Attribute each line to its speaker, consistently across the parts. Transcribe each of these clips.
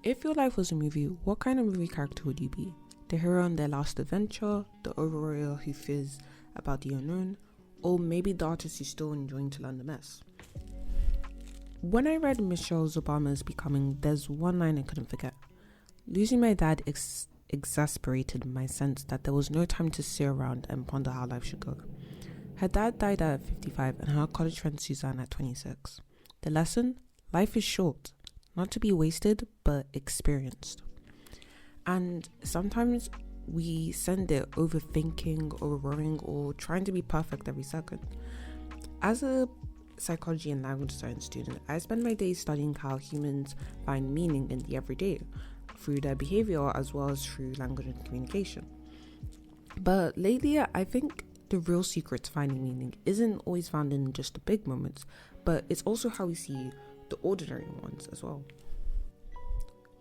Speaker 1: If your life was a movie, what kind of movie character would you be? The hero on their last adventure, the overwarrior who fears about the unknown, or maybe the artist who's still enjoying to learn the mess? When I read Michelle Obama's Becoming, there's one line I couldn't forget. Losing my dad exasperated my sense that there was no time to sit around and ponder how life should go. Her dad died at 55 and her college friend Suzanne at 26. The lesson? Life is short. Not to be wasted, but experienced. And sometimes we send it overthinking, overworrying, or trying to be perfect every second. As a psychology and language science student, I spend my days studying how humans find meaning in the everyday, through their behavior as well as through language and communication. But lately, I think the real secret to finding meaning isn't always found in just the big moments, but it's also how we see the ordinary ones as well.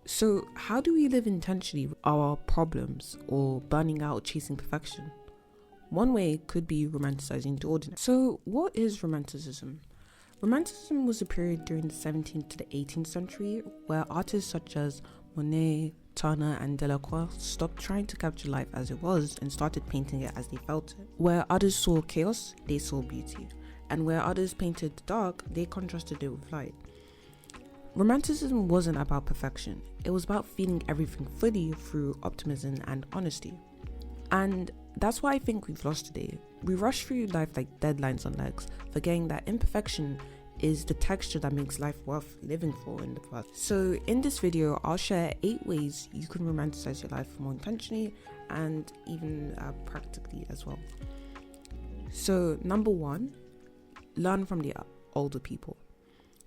Speaker 1: So how do we live intentionally with our problems or burning out chasing perfection? One way could be romanticizing the ordinary. So what is Romanticism? Romanticism was a period during the 17th to the 18th century where artists such as Monet, Turner and Delacroix stopped trying to capture life as it was and started painting it as they felt it. Where others saw chaos, they saw beauty. And where others painted the dark, they contrasted it with light. Romanticism wasn't about perfection. It was about feeling everything fully through optimism and honesty. And that's why I think we've lost today. We rush through life like deadlines on legs, forgetting that imperfection is the texture that makes life worth living for in the past. So in this video, I'll share 8 ways you can romanticize your life more intentionally and even practically as well. So number 1, learn from the older people.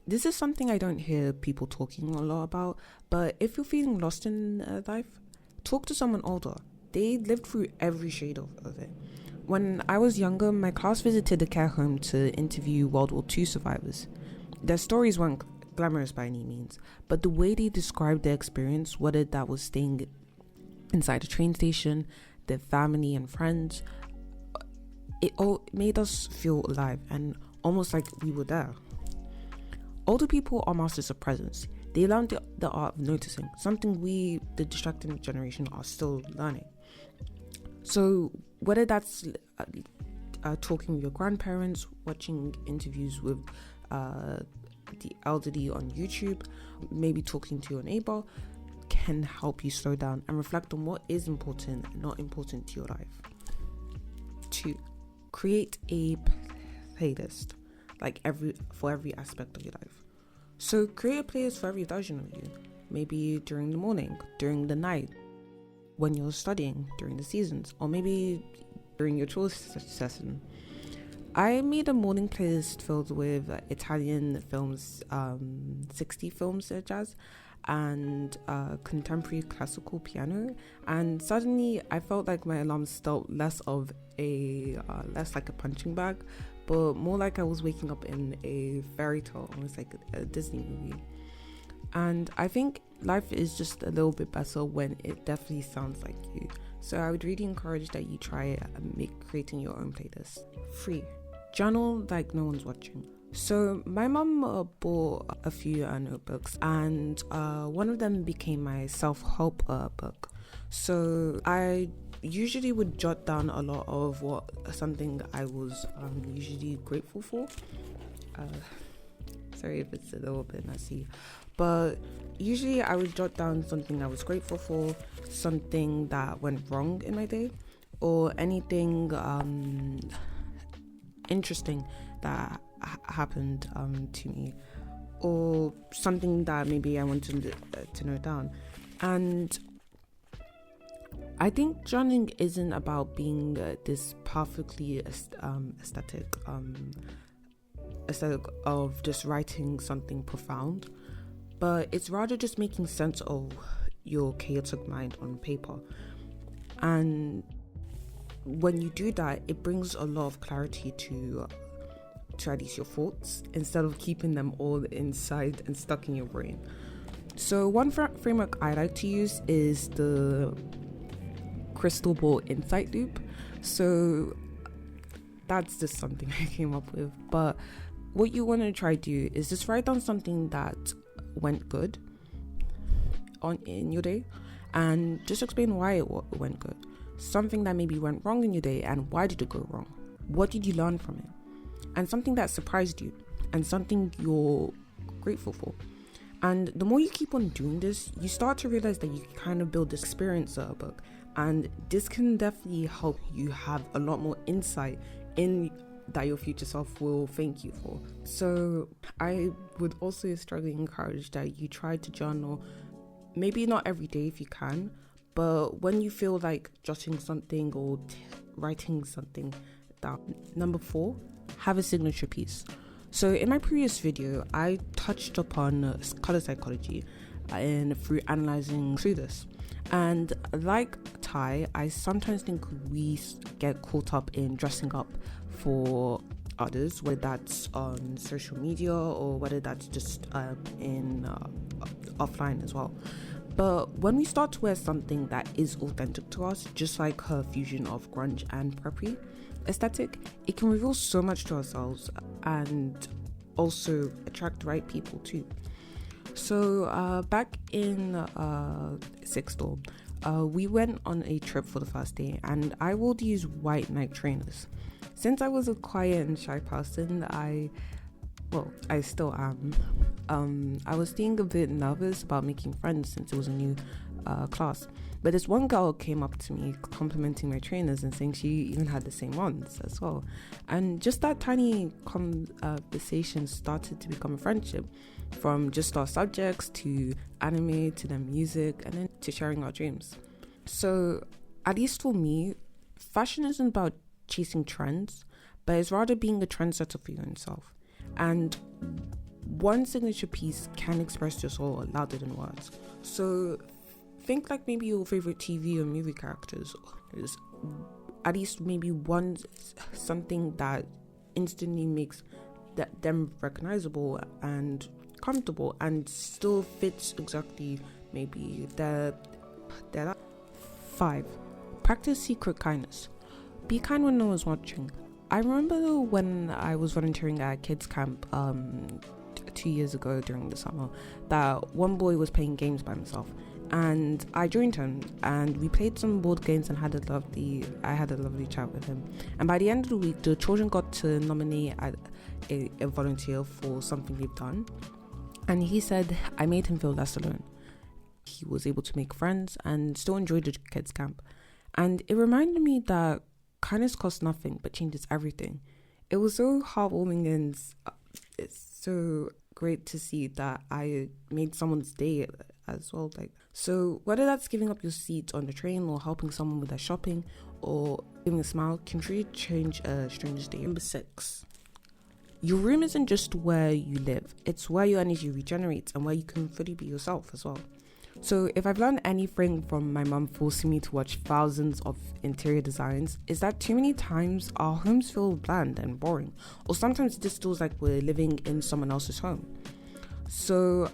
Speaker 1: This is something I don't hear people talking a lot about, but if you're feeling lost in life, talk to someone older. They lived through every shade of it. When I was younger, my class visited a care home to interview World War II survivors. Their stories weren't glamorous by any means, but the way they described their experience, whether that was staying inside a train station, their family and friends, it all made us feel alive and almost like we were there. Older people are masters of presence. They learned the art of noticing, something we, the distracted generation, are still learning. So whether that's talking with your grandparents, watching interviews with the elderly on YouTube, maybe talking to your neighbor, can help you slow down and reflect on what is important and not important to your life. 2, create a playlist, for every aspect of your life. So create a playlist for every version of you. Maybe during the morning, during the night, when you're studying, during the seasons, or maybe during your chores session. I made a morning playlist filled with Italian films, 60 films jazz, and contemporary classical piano, and suddenly I felt like my alarms felt less like a punching bag, but more like I was waking up in a fairy tale, almost like a Disney movie. And I think life is just a little bit better when it definitely sounds like you. So I would really encourage that you try creating your own playlist. 3, journal like no one's watching. So my mum bought a few notebooks, and one of them became my self-help book. So I usually would jot down a lot of something I was usually grateful for. Sorry if it's a little bit messy, but usually I would jot down something I was grateful for, something that went wrong in my day, or anything interesting that happened to me, or something that maybe I wanted to note down. And I think journaling isn't about being this perfectly aesthetic of just writing something profound, but it's rather just making sense of your chaotic mind on paper. And when you do that, it brings a lot of clarity to at least your thoughts, instead of keeping them all inside and stuck in your brain. So one framework I like to use is the crystal ball insight loop. So that's just something I came up with, but what you want to try to do is just write down something that went good, in your day, and just explain why it went good. Something that maybe went wrong in your day, and why did it go wrong? What did you learn from it? And something that surprised you, and something you're grateful for. And the more you keep on doing this, you start to realize that you kind of build this experiencer book, and this can definitely help you have a lot more insight in that your future self will thank you for. So I would also strongly encourage that you try to journal, maybe not every day if you can, but when you feel like jotting something or writing something down. Number 4, have a signature piece. So in my previous video, I touched upon color psychology and through analyzing through this. And like Ty, I sometimes think we get caught up in dressing up for others, whether that's on social media or whether that's just in offline as well. But when we start to wear something that is authentic to us, just like her fusion of grunge and preppy aesthetic, it can reveal so much to ourselves and also attract the right people too. So back in sixth form, we went on a trip for the first day, and I wore these white Nike trainers. Since I was a quiet and shy person, I still am. I was feeling a bit nervous about making friends since it was a new class. But this one girl came up to me complimenting my trainers and saying she even had the same ones as well. And just that tiny conversation started to become a friendship, from just our subjects to anime to their music and then to sharing our dreams. So at least for me, fashion isn't about chasing trends, but it's rather being a trendsetter for yourself. And one signature piece can express your soul louder than words. So think like maybe your favorite TV or movie characters is at least maybe one something that instantly makes them recognizable and comfortable and still fits exactly maybe their 5. Practice secret kindness. Be kind when no one's watching. I remember when I was volunteering at kids camp 2 years ago during the summer, that one boy was playing games by himself, and I joined him and we played some board games and I had a lovely chat with him. And by the end of the week, the children got to nominate a volunteer for something they've done, and he said I made him feel less alone. He was able to make friends and still enjoy the kids camp, and it reminded me that kindness costs nothing but changes everything. It was so heartwarming, and it's so great to see that I made someone's day as well. So whether that's giving up your seat on the train or helping someone with their shopping or giving a smile can truly change a stranger's day. Number 6, your room isn't just where you live, it's where your energy regenerates and where you can fully be yourself as well. So if I've learned anything from my mum forcing me to watch thousands of interior designs, is that too many times our homes feel bland and boring, or sometimes it just feels like we're living in someone else's home. So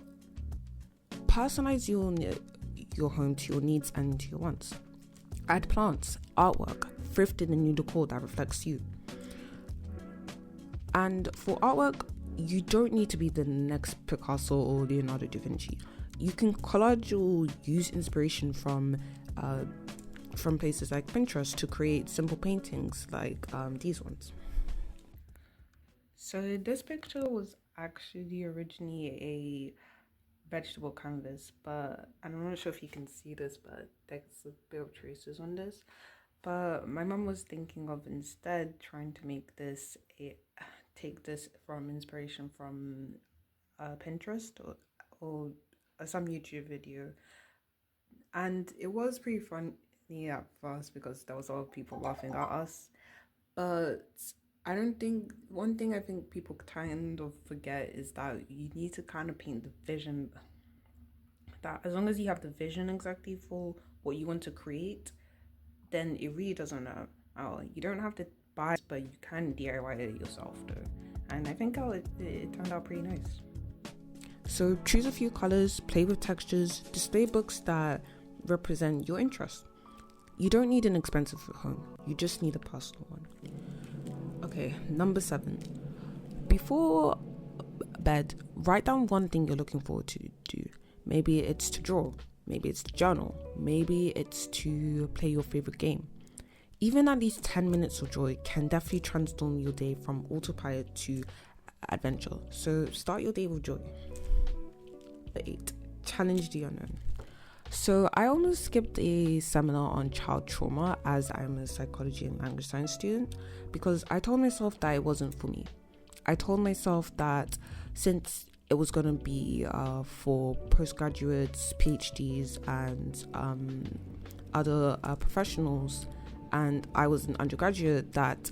Speaker 1: personalize your home to your needs and to your wants. Add plants, artwork, thrifted and new decor that reflects you. And for artwork, you don't need to be the next Picasso or Leonardo da Vinci. You can collage or use inspiration from places like Pinterest to create simple paintings like these ones. So this picture was actually originally a vegetable canvas, but I'm not sure if you can see this, but there's a bit of traces on this. But my mom was thinking of instead trying to take this from inspiration from Pinterest or some YouTube video, and it was pretty funny at first because there was a lot of people laughing at us. But one thing I think people kind of forget is that you need to kind of paint the vision. That as long as you have the vision exactly for what you want to create, then it really doesn't matter. You don't have to buy it, but you can DIY it yourself though. And I think it turned out pretty nice. So choose a few colors, play with textures, display books that represent your interests. You don't need an expensive home, you just need a personal one. Okay, number 7. Before bed, write down one thing you're looking forward to do. Maybe it's to draw, maybe it's to journal, maybe it's to play your favorite game. Even at least 10 minutes of joy can definitely transform your day from autopilot to adventure. So start your day with joy. 8. Challenge the unknown. So I almost skipped a seminar on child trauma as I'm a psychology and language science student because I told myself that it wasn't for me. I told myself that since it was going to be for postgraduates, PhDs, and other professionals, and I was an undergraduate, that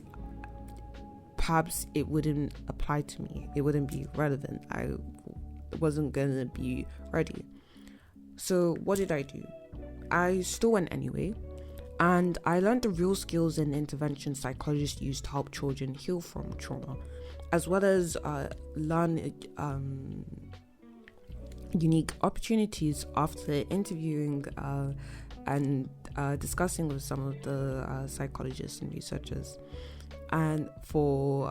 Speaker 1: perhaps it wouldn't apply to me. It wouldn't be relevant. I wasn't going to be ready. So what did I do? I still went anyway, and I learned the real skills and interventions psychologists use to help children heal from trauma, as well as learn unique opportunities after interviewing and discussing with some of the psychologists and researchers, and for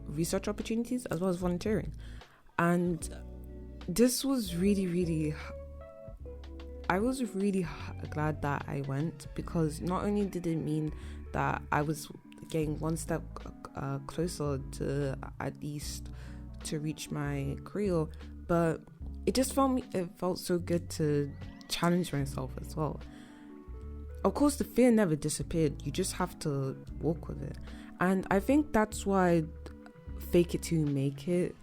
Speaker 1: research opportunities as well as volunteering. And this was really I was really glad that I went, because not only did it mean that I was getting one step closer to at least to reach my career, but it felt so good to challenge myself as well. Of course, the fear never disappeared. You just have to walk with it. And I think that's why fake it till you make it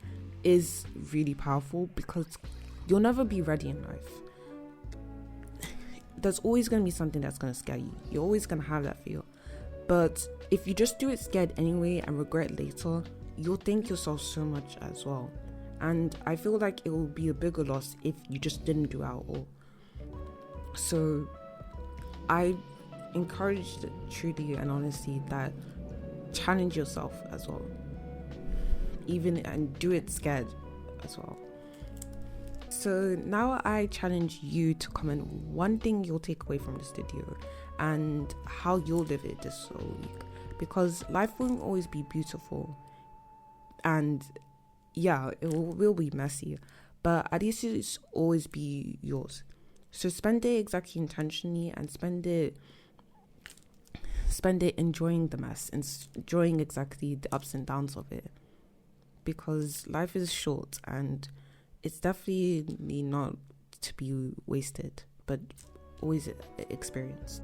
Speaker 1: is really powerful, because you'll never be ready in life. There's always going to be something that's going to scare you. You're always going to have that fear. But if you just do it scared anyway and regret later, you'll thank yourself so much as well. And I feel like it will be a bigger loss if you just didn't do it at all. So I encourage truly and honestly that challenge yourself as well. And do it scared as well. So now I challenge you to comment one thing you'll take away from this video and how you'll live it this whole week. Because life won't always be beautiful. And yeah, it will be messy. But at least it's always be yours. So spend it exactly intentionally, and spend it enjoying the mess and enjoying exactly the ups and downs of it. Because life is short and it's definitely not to be wasted, but always experienced.